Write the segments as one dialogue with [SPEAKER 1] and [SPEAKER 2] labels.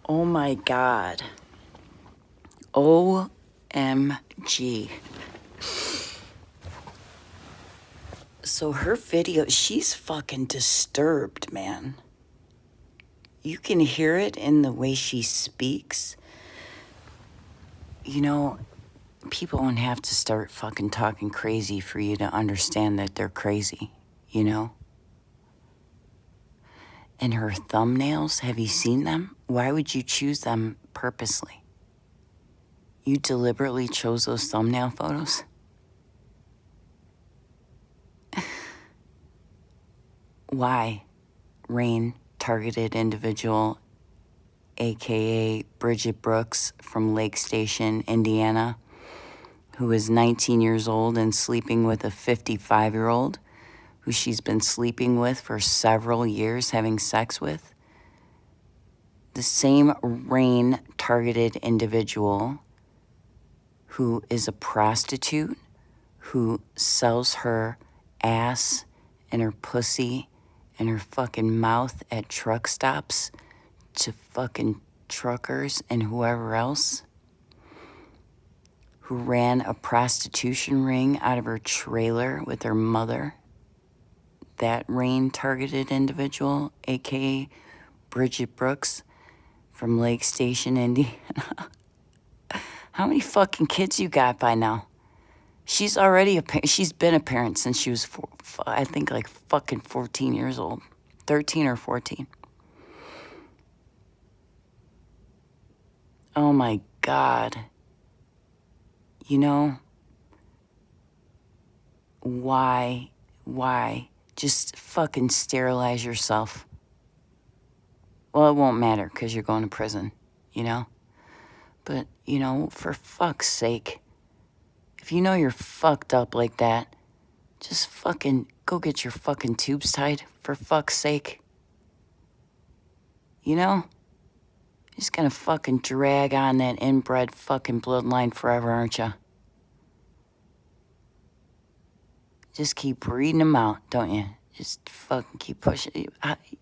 [SPEAKER 1] Oh my God. OMG. So her video, she's fucking disturbed, man. You can hear it in the way she speaks. You know, people don't have to start fucking talking crazy for you to understand that they're crazy, you know? And her thumbnails, have you seen them? Why would you choose them purposely? You deliberately chose those thumbnail photos? Why? Rain, targeted individual, aka Bridget Brooks from Lake Station, Indiana, who is 19 years old and sleeping with a 55-year-old who she's been sleeping with for several years, having sex with. The same Rain targeted individual who is a prostitute, who sells her ass and her pussy and her fucking mouth at truck stops to fucking truckers and whoever else, who ran a prostitution ring out of her trailer with her mother. That Rain targeted individual, aka Bridget Brooks from Lake Station, Indiana. How many fucking kids you got by now? She's already she's been a parent since she was, I think, like fucking 14 years old. 13 or 14. Oh my God. You know, why? Just fucking sterilize yourself. Well, it won't matter because you're going to prison, you know? But, you know, for fuck's sake, if you know you're fucked up like that, just fucking go get your fucking tubes tied, for fuck's sake. You know? You're just gonna fucking drag on that inbred fucking bloodline forever, aren't you? Just keep breeding them out, don't you? Just fucking keep pushing.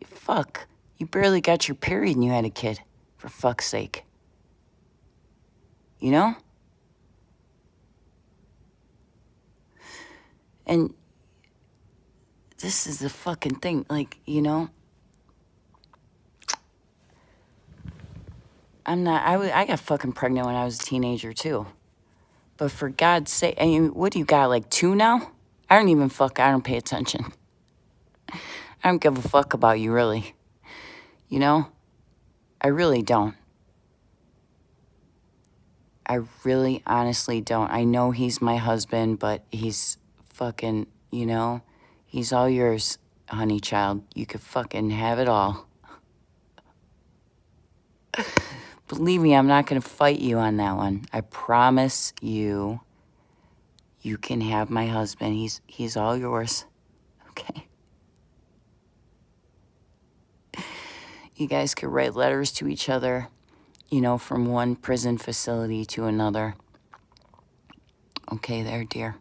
[SPEAKER 1] Fuck. You barely got your period and you had a kid, for fuck's sake. You know? And this is the fucking thing, like, you know? I got fucking pregnant when I was a teenager too. But for God's sake, I mean, what do you got, like 2 now? I don't pay attention. I don't give a fuck about you, really. You know? I really don't. I really honestly don't. I know he's my husband, but he's fucking, you know? He's all yours, honey child. You could fucking have it all. Believe me, I'm not gonna fight you on that one. I promise you, you can have my husband. He's all yours. Okay? You guys could write letters to each other, you know, from one prison facility to another. Okay, there, dear.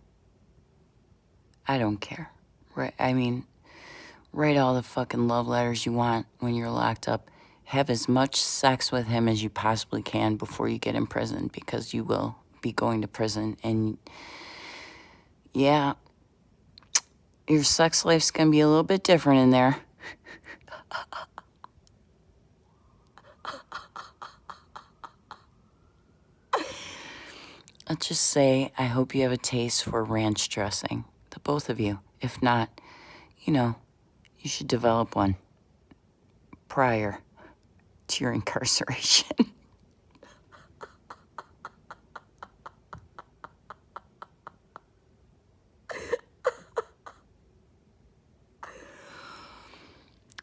[SPEAKER 1] I don't care. Right? I mean, write all the fucking love letters you want when you're locked up. Have as much sex with him as you possibly can before you get in prison, because you will be going to prison. And yeah, your sex life's gonna be a little bit different in there. Let's just say I hope you have a taste for ranch dressing, the both of you. If not, you know, you should develop one prior to your incarceration.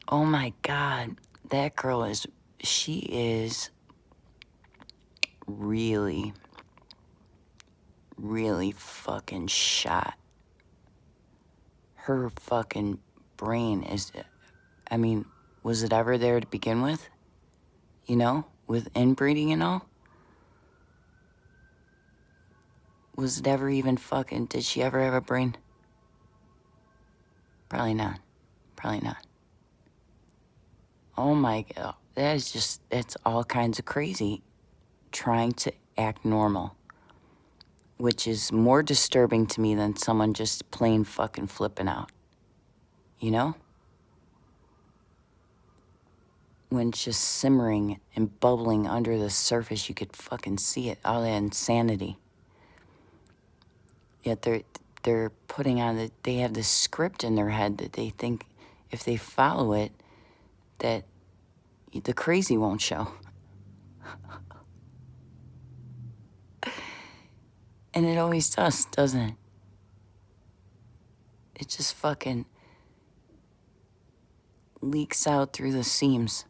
[SPEAKER 1] Oh my God, that girl she is really, really fucking shot. Her fucking brain is, I mean, was it ever there to begin with? You know, with inbreeding and all? Was it ever even fucking, did she ever have a brain? Probably not. Probably not. Oh my God. that is just, it's all kinds of crazy trying to act normal, which is more disturbing to me than someone just plain fucking flipping out, you know? When it's just simmering and bubbling under the surface, you could fucking see it, all that insanity. Yet they're putting on they have this script in their head that they think if they follow it, that the crazy won't show. And it always does, doesn't it? It just fucking leaks out through the seams.